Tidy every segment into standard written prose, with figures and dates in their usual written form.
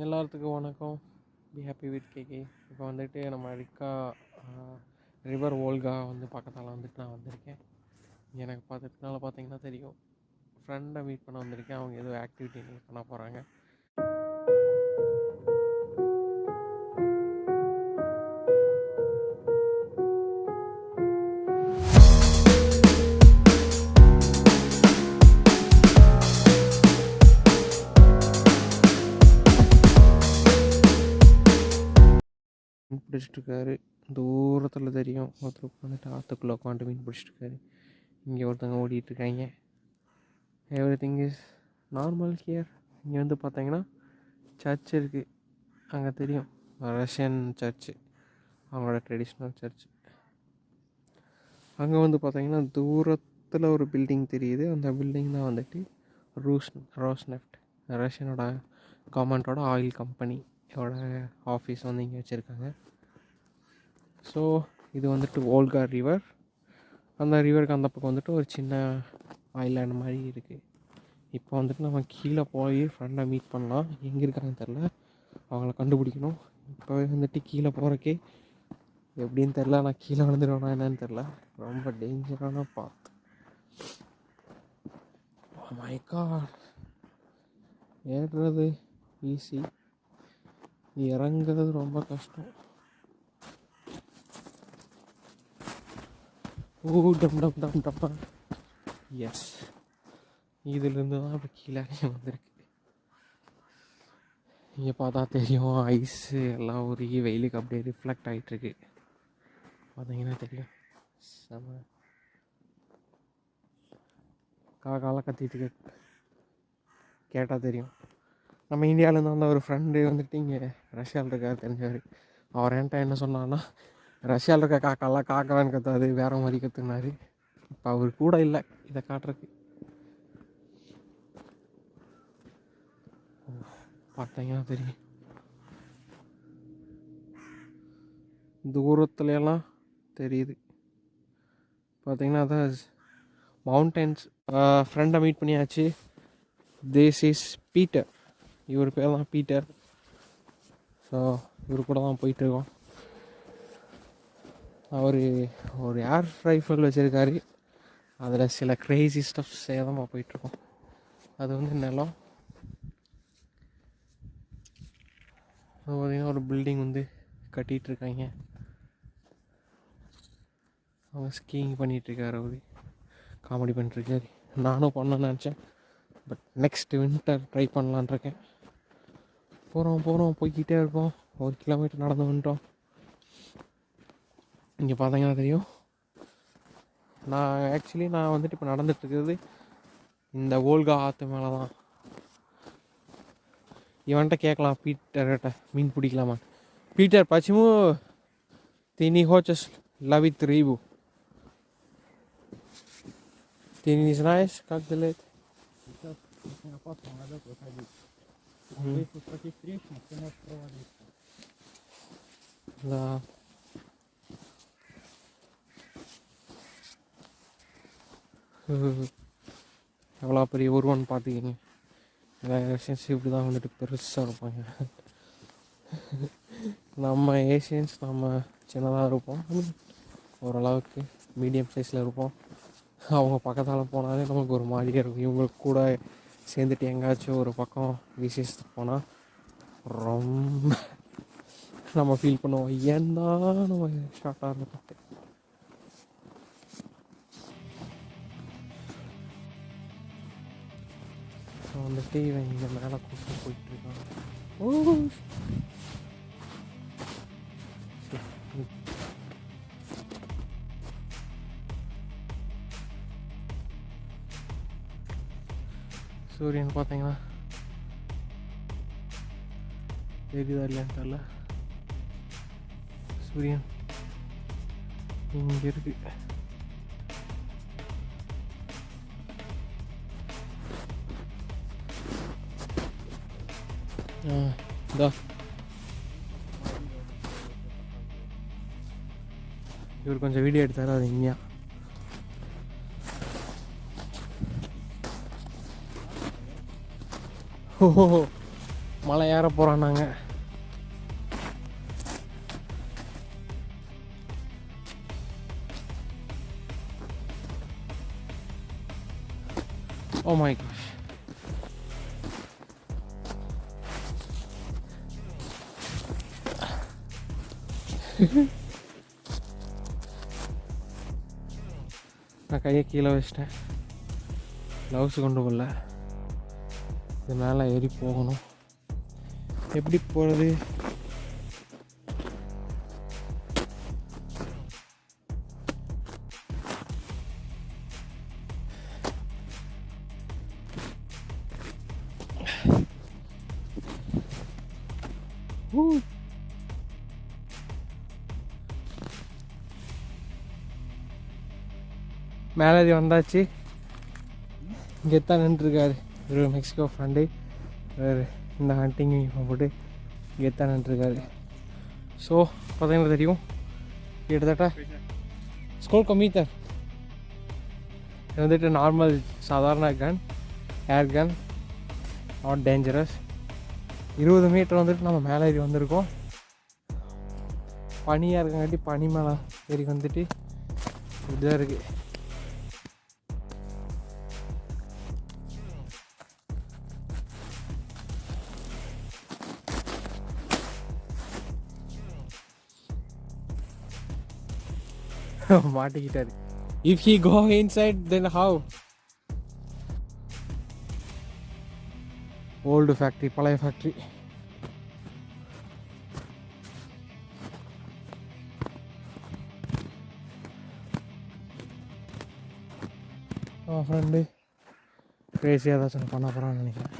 எல்லாத்துக்கும் வணக்கம். Be happy with KK. இப்போ வந்துட்டு நம்ம ரிவர் ஓல்கா வந்து பக்கத்தால் வந்துட்டு நான் வந்திருக்கேன். எனக்கு பார்த்ததுனால பார்த்தீங்கன்னா தெரியும், ஃப்ரெண்டை மீட் பண்ண வந்திருக்கேன். அவங்க ஏதோ ஆக்டிவிட்டி பண்ண போகிறாங்க. பிடிச்சிட்ருக்காரு. தூரத்தில் தெரியும் ஒருத்தர் உட்காந்துட்டு ஆற்றுக்குள்ளே உட்காந்துட்டு மீன் பிடிச்சிட்ருக்காரு. இங்கே ஒருத்தவங்க ஓடிட்டுருக்காங்க. Everything is normal here. இங்கே வந்து பார்த்தீங்கன்னா சர்ச் இருக்குது. அங்கே தெரியும், ரஷ்யன் சர்ச்சு, அவங்களோட ட்ரெடிஷ்னல் சர்ச். அங்கே வந்து பார்த்தீங்கன்னா தூரத்தில் ஒரு பில்டிங் தெரியுது. அந்த பில்டிங் தான் வந்துட்டு ரோஸ்நெஃப்ட், ரஷ்யனோட கவர்மெண்ட்டோட ஆயில் கம்பெனியோட ஆஃபீஸ் வந்து இங்கே வச்சுருக்காங்க. ஸோ இது வந்துட்டு ஓல்கா ரிவர். அந்த ரிவருக்கு அந்த பக்கம் வந்துட்டு ஒரு சின்ன ஐலாண்ட் மாதிரி இருக்குது. இப்போ வந்துட்டு நம்ம கீழே போய் ஃப்ரெண்டை மீட் பண்ணலாம். எங்கே இருக்காங்கன்னு தெரில, அவங்கள கண்டுபிடிக்கணும். இப்போ வந்துட்டு கீழே போகிறக்கே எப்படின்னு தெரில. நான் கீழே விழுந்துடுவேனா என்னன்னு தெரில. ரொம்ப டேஞ்சரான பாத். My god. ஏறுறது ஈஸி, இறங்குறது ரொம்ப கஷ்டம். ஓ டம் டம் டம் டம். எஸ், இதிலிருந்து தான் இப்போ கீழே வந்திருக்கு. இங்கே பார்த்தா தெரியும், ஐஸு எல்லாம் உருகி வெயிலுக்கு அப்படியே ரிஃப்ளெக்ட் ஆகிட்டுருக்கு. பார்த்தீங்கன்னா தெரியும், செம காலெலாம் கத்திட்டு கேட்டால் தெரியும். நம்ம இந்தியாவிலேருந்து வந்த ஒரு ஃப்ரெண்டு வந்துட்டு இங்கே ரஷ்யாவில் இருக்கார், தெரிஞ்சவர். அவர் என்கிட்ட என்ன சொன்னான்னா, ரஷ்யாவில் இருக்க காக்காலாம் காக்கான்னு கத்தாது, வேறு மாதிரி கற்றுனாரு. இப்போ அவர் கூட இல்லை இதை காட்டுறதுக்கு. பார்த்தீங்கன்னா தெரியும், தூரத்துலலாம் தெரியுது. பார்த்தீங்கன்னா அதான் மவுண்டன்ஸ். ஃப்ரெண்டை மீட் பண்ணியாச்சு. This is Peter. இவர் பேர் தான் பீட்டர். ஸோ இவர் கூட தான் போயிட்டுருக்கோம். அவர் ஒரு ஏர் ரைஃபிள் வச்சுருக்காரு. அதில் சில க்ரேசி ஸ்டஃப் சேதமாக போயிட்டுருக்கோம். அது வந்து நிலம். அது பார்த்திங்கன்னா ஒரு பில்டிங் வந்து கட்டிகிட்ருக்காங்க. அவங்க ஸ்கீயிங் பண்ணிகிட்ருக்காரு. அவர் காமெடி பண்ணிட்டுருக்காரு. நானும் பண்ணணும்னு நினச்சேன், பட் நெக்ஸ்ட் வின்டர் ட்ரை பண்ணலான்ட்ருக்கேன். போகிறோம் போய்கிட்டே இருக்கோம். 1 கிலோமீட்டர் நடந்து வந்துட்டோம். இங்கே பார்த்தீங்கன்னா தெரியும், நான் வந்துட்டு இப்போ நடந்துகிட்ருக்கிறது இந்த ஓல்கா ஆற்று மேலே தான். இவன்கிட்ட கேட்கலாம், பீட்டர்கிட்ட மீன் பிடிக்கலாமா. பீட்டர், почему ты не хочешь ловить рыбу? Ты не знаешь, как делать? Сейчас очень опасно, надо выходить. Здесь вот таких трещин ты можешь провалиться. Да. எவ்வளோ பெரிய உருவம்னு பார்த்துக்கிங்க. ரஷ்யன்ஸ் இப்படி தான் வந்துட்டு பெருசாக இருப்பாங்க. நம்ம ஏஷியன்ஸ் நம்ம சின்னதாக இருப்போம், ஓரளவுக்கு மீடியம் சைஸில் இருப்போம். அவங்க பக்கத்தால் போனாலே நமக்கு ஒரு மாதிரியாக இருக்கும். இவங்களுக்கு கூட சேர்ந்துட்டு எங்கேயாச்சும் ஒரு பக்கம் விசேஷத்துக்கு போனால் ரொம்ப நம்ம ஃபீல் பண்ணுவோம், ஏன்னா நம்ம ஷார்ட்டாக இருந்துட்டு. வந்துட்டு இவன் இங்கே மேலே கூட்டு போயிட்டுருக்கான். ஓ சூரியன் பார்த்தீங்கன்னா தெரியுதா இல்லையான்னு தெரியல. சூரியன் இங்கே இருக்கு. இதா இவர் கொஞ்சம் வீடியோ எடுத்தார், அது இங்கேயா. ஓஹோ மலை ஏற போகிறோம் நாங்கள். Oh my gosh. நான் கையை கீழே வச்சிட்டேன், க்ளவுஸ் கொண்டு போகல. இது மேலே ஏறி போகணும். எப்படி போகிறது? மேலே வந்தாச்சு. இங்கே தான் நின்றுருக்காரு ஒரு மெக்சிகோ ஃப்ரெண்டு. இந்த ஹண்டிங் யூனிஃபார்ம் போட்டு இங்கே தான் நின்றுருக்காரு. ஸோ பார்த்தீங்கன்னா தெரியும், கிட்டத்தட்ட ஸ்கூல் கம்மிட்டர். இது வந்துட்டு நார்மல் சாதாரண கன், ஏர் கன், நாட் டேஞ்சரஸ். 20 மீட்டர் வந்துட்டு நம்ம மேலே ஏறி வந்திருக்கோம். பனியாக இருக்கங்காட்டி பனி மேலே ஏறி வந்துட்டு இப்படிதான் இருக்குது. மாட்டிக்கிட்டாரு. If he go inside, then how? Old factory, பழைய factory. ஃப்ரெண்டு கிரேசியாக ஏதாச்சும் பண்ண போகிறான்னு நினைக்கிறேன்.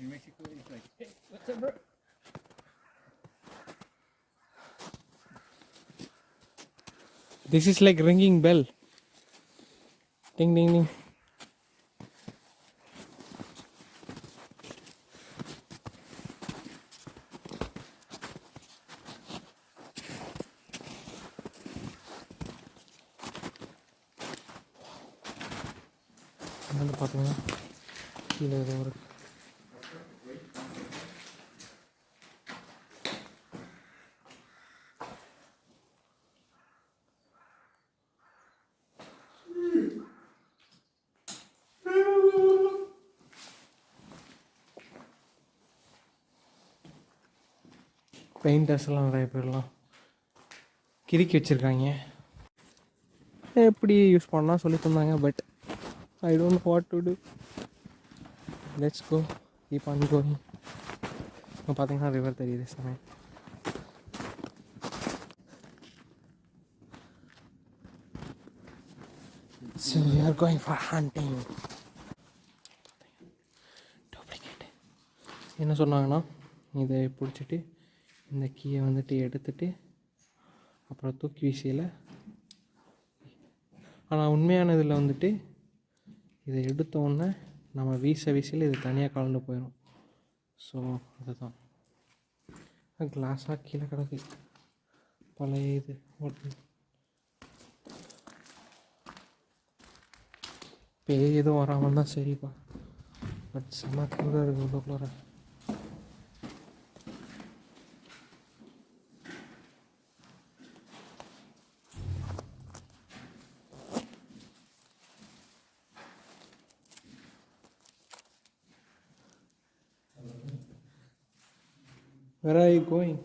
In Mexico, it's like, hey, what's up, bro? This is like ringing bell. Ding ding ding. வந்து பார்த்தீங்கன்னா கீழே ஏதோ ஒரு பெயிண்டர்ஸ் எல்லாம் நிறைய பேர்லாம் கிறுக்கி வச்சுருக்காங்க. எப்படி யூஸ் பண்ணால் சொல்லி தந்தாங்க, but I don't know what to do. Let's go. Keep on going. இப்போ பார்த்தீங்கன்னா ரிவர் தெரியுது சமயம். So we are going for hunting. Duplicate. என்ன சொன்னாங்கன்னா, இதை பிடிச்சிட்டு இந்த கீயை வந்துட்டு எடுத்துட்டு அப்புறம் தூக்கி வீசியில். ஆனால் உண்மையான இதில் வந்துட்டு இதை எடுத்தோடனே நம்ம வீசையில் இது தனியாக கலந்து போயிடும். ஸோ அதுதான் கிளாஸாக கீழே கிடக்கு பழைய இது. பேய் எதுவும் வராமல் தான் சரிப்பா, பட் செம்ம கூட இருக்குது உள்ளுக்குள்ளார. Where are you going?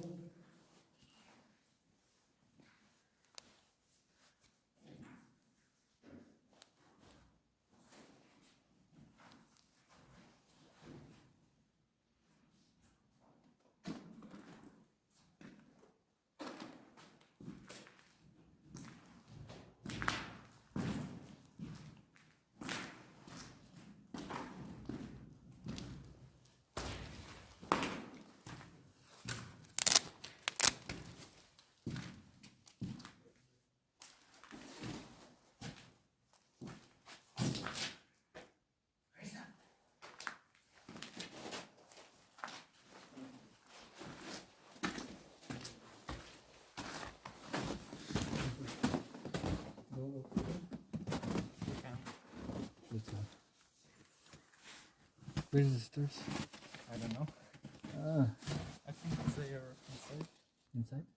is that? Where is the stairs? I don't know. Ah, I think it's there inside. inside?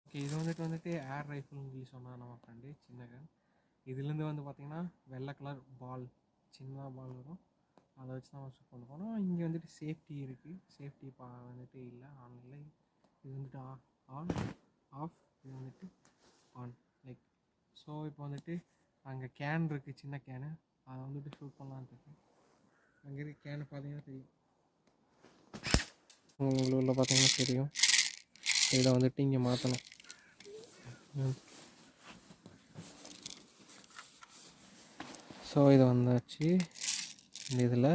Okay, இது வந்துட்டு ஏர் ரைஃபிள்னு சொல்லி சொன்னான் நம்ம ஃப்ரெண்டு, சின்ன கன். இதுலேருந்து வந்து பார்த்திங்கன்னா வெள்ளை கலர் பால், சின்னதாக பால் வரும், அதை வச்சு தான் ஷூட் பண்ண போனோம். இங்கே வந்துட்டு சேஃப்டி இருக்குது, சேஃப்டி வந்துட்டு இல்லை, ஆன் இல்லை. இது வந்துட்டு ஆன், ஆஃப், இது வந்துட்டு ஆன், லைக். ஸோ இப்போ வந்துட்டு அங்கே கேன் இருக்குது, சின்ன கேனு, அதை வந்துட்டு ஷூட் பண்ணலான்ட்டு இருக்கு. அங்கே இருக்க கேனு பார்த்தீங்கன்னா தெரியும், உங்களுக்கு உள்ள பார்த்தீங்கன்னா தெரியும். இதை வந்துட்டு இங்கே மாற்றணும். ஸோ இது வந்தாச்சு. இந்த இதில்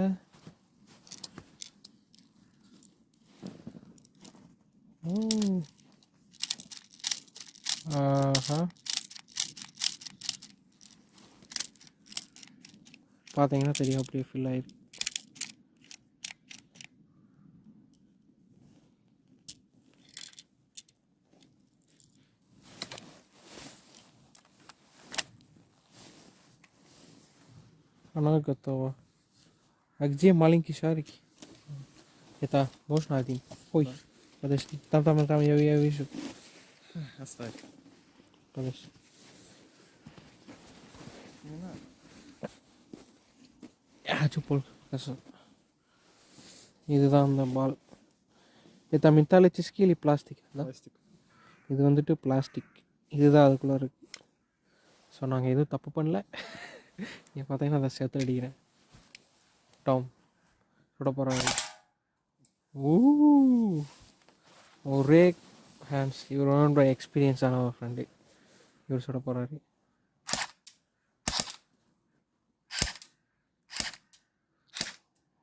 பார்த்தீங்கன்னா தெரியும், அப்படியே ஃபில் ஆகிருக்கு. Она готова. А где маленький шарик? Это можно один? Ой, подожди. Там, я вижу. Оставь. Подожди. Не надо. Я хочу показать. இதுதான் அந்த பால். இது மெட்டாலிக் இல்லை பிளாஸ்டிக்? Пластик. இது வந்துட்டு பிளாஸ்டிக். இதுதான் அதுக்குள்ளே இருக்குது. ஸோ நாங்கள் எதுவும் தப்பு பண்ணல. இங்கே பார்த்தீங்கன்னா அதை சேர்த்து அடிக்கிறேன். டாம் சுட போகிறாங்க. ஒரே ஹேண்ட்ஸ். இவரோட எக்ஸ்பீரியன்ஸ் ஆன ஒரு ஃப்ரெண்டு. இவர் சுட போகிறாரு.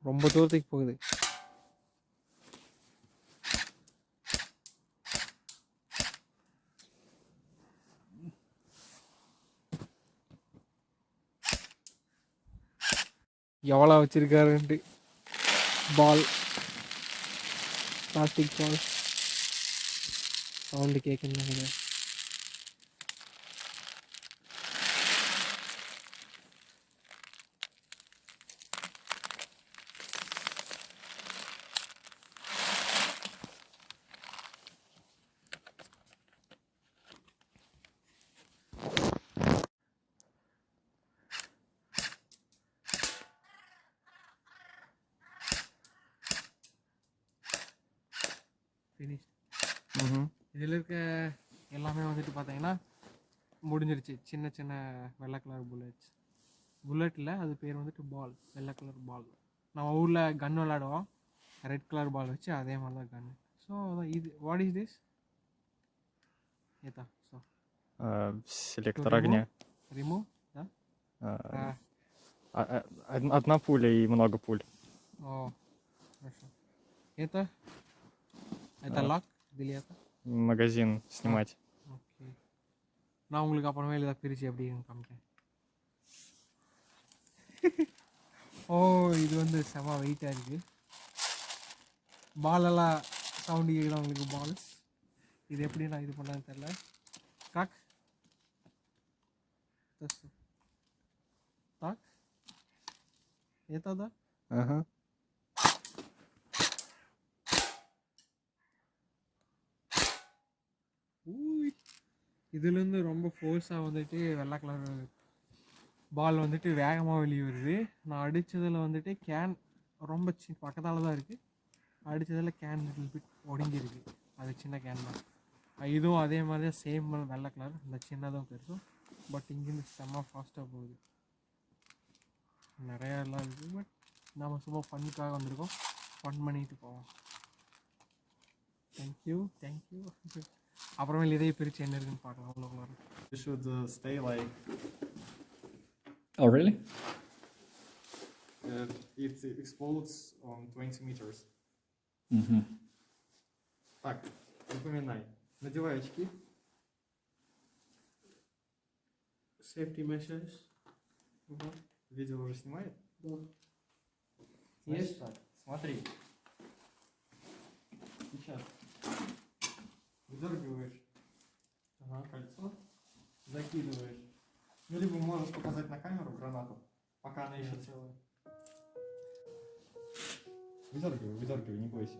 ரொம்ப தூரத்துக்கு போகுது. எவ்வளோ வச்சுருக்காருன்ட்டு பால், பிளாஸ்டிக் பால். சவுண்டு கேட்குன்னு. ஃபினிஷ். இதில் இருக்க எல்லாமே வந்துட்டு பார்த்தீங்கன்னா முடிஞ்சிருச்சு. சின்ன சின்ன வெள்ளை கலர் புல்லட்ஸ். புல்லட் இல்லை, அது பேர் வந்துட்டு பால், வெள்ளை கலர் பால். நம்ம ஊரில் கன் விளாடுவோம், ரெட் கலர் பால் வச்சு, அதே மாதிரி தான் கன்னு. ஸோ இது வாட் இஸ் திஸ்? ஏதா ஸோ Селектор огня. ரிமூவ் да? Одна пуля и много пуль. О, хорошо. Это лак или это? Магазин снимать. ஓகே, நான் உங்களுக்கு அப்புறமேல இதை பிரித்து எப்படின்னு காமிக்கிறேன். ஓ, இது வந்து செம வெயிட்டாக இருக்குது. பாலெல்லாம் சவுண்டு கேட்குதா உங்களுக்கு? பால்ஸ் இது எப்படி நான் இது பண்ணேன்னு தெரில. காக் так, это да? Ага. இதுலேருந்து ரொம்ப ஃபோர்ஸாக வந்துட்டு வெள்ளை கலர் பால் வந்துட்டு வேகமாக வெளியே வருது. நான் அடித்ததில் வந்துட்டு கேன் ரொம்ப பக்கத்தால் தான் இருக்குது. அடித்ததில் கேன் லிட்டில் பிட் ஒடுங்கிருக்கு. அது சின்ன கேன் தான். இதுவும் அதே மாதிரி தான், சேம் வெள்ளை கலர், இந்த சின்னதும் பெருசும். பட் இங்கேருந்து செம்ம ஃபாஸ்ட்டாக போகுது. நிறையா எல்லாம் இருக்குது. பட் நம்ம சும்மா ஃபன்னுக்காக வந்திருக்கோம், ஃபன் பண்ணிட்டு போவோம். தேங்க்யூ. அப்புறமேல இதையே பிரித்து என்ன இருக்குன்னு பார்க்கலாம். அவ்வளோ You should stay like Oh, really? it explodes on 20 meters. Так, напоминай. Надевай очки. Safety measures. Видео уже снимает? Да. Значит Есть? так, смотри. Сейчас выдергиваешь кольцо закидываешь. Ну, либо можешь показать на камеру гранату, пока она еще целая. Выдергивай, не бойся.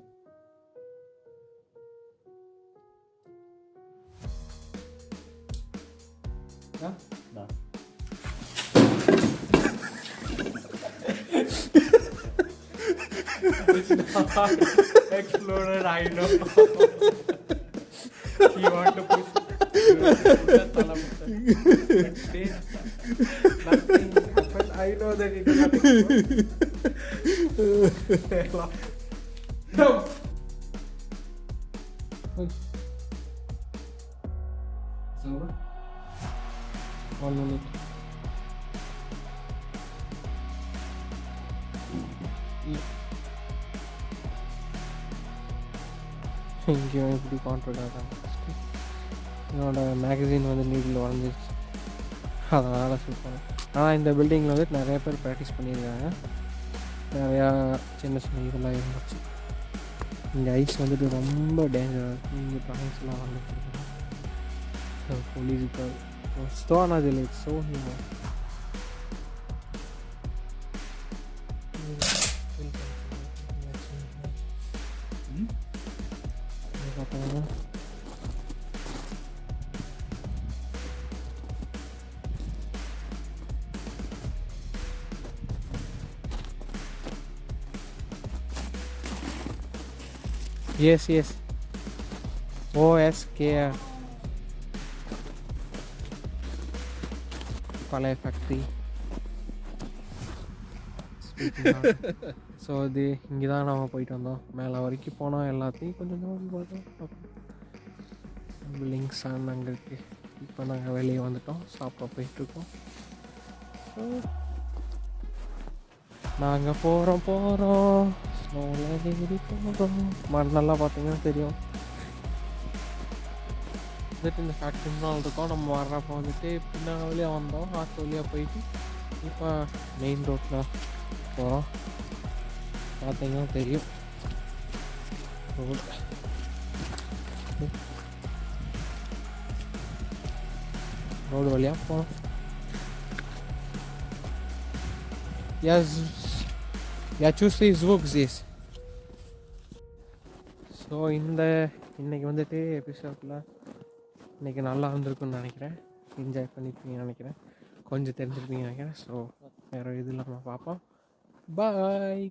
Да? Да. Exploded, I know. He want to push. Nothing happened. I know that it will explode. No. It's over. 1 minute. இங்கேயும் இப்படி கான்ட்ராக்டாக first என்னோடய magazine வந்து needle உடஞ்சிருச்சு, அதனால் super. ஆனால் இந்த பில்டிங்கில் வந்துட்டு நிறைய பேர் ப்ராக்டிஸ் பண்ணியிருக்காங்க, நிறையா சின்ன சின்ன இதெல்லாம் இருந்துச்சு. இங்கே ஐஸ் வந்துட்டு ரொம்ப டேஞ்சராக இருக்குது. இங்கே ப்ராங்க்ஸ்லாம் வந்துட்டு போலீஸுக்கு ஸ்டோனாது இல்லை, ஸோ ஹியூமன். பார்த்தீங்கன்னா எஸ் OSKR பழைய ஃபேக்ட்ரி. ஸோ இது இங்கே தான் நம்ம போயிட்டு வந்தோம். மேலே வரைக்கும் போனோம், எல்லாத்தையும் கொஞ்சம் பார்த்தோம். பில்டிங்ஸ் அங்கே இருக்குது. இப்போ நாங்கள் வெளியே வந்துட்டோம், சாப்பிட போயிட்டுருக்கோம். ஸோ நாங்கள் போகிறோம் ஸ்லோவில் ஏறி போகிறோம். மண்ணெல்லாம் பார்த்தீங்கன்னா தெரியும். வந்துட்டு இந்த ஃபேக்ட்ரி முன்னால் இருக்கோம். நம்ம வர்றப்போ வந்துட்டு பின்னால் வழியாக வந்தோம், ஆற்று வழியாக போயிட்டு இப்போ மெயின் ரோட்டில் போகிறோம். பார்த்தீங்கன்னா தெரியும் ரோடு வழியாக போகிறோம். Я чувствую звук здесь. ஸோ இன்றைக்கி வந்துட்டு எபிசோடில் இன்றைக்கி நல்லா வந்திருக்குன்னு நினைக்கிறேன். என்ஜாய் பண்ணியிருப்பீங்கன்னு நினைக்கிறேன், கொஞ்சம் தெரிஞ்சிருப்பீங்கன்னு நினைக்கிறேன். ஸோ வேறு இது இல்லாமல் பார்ப்போம். பாய்.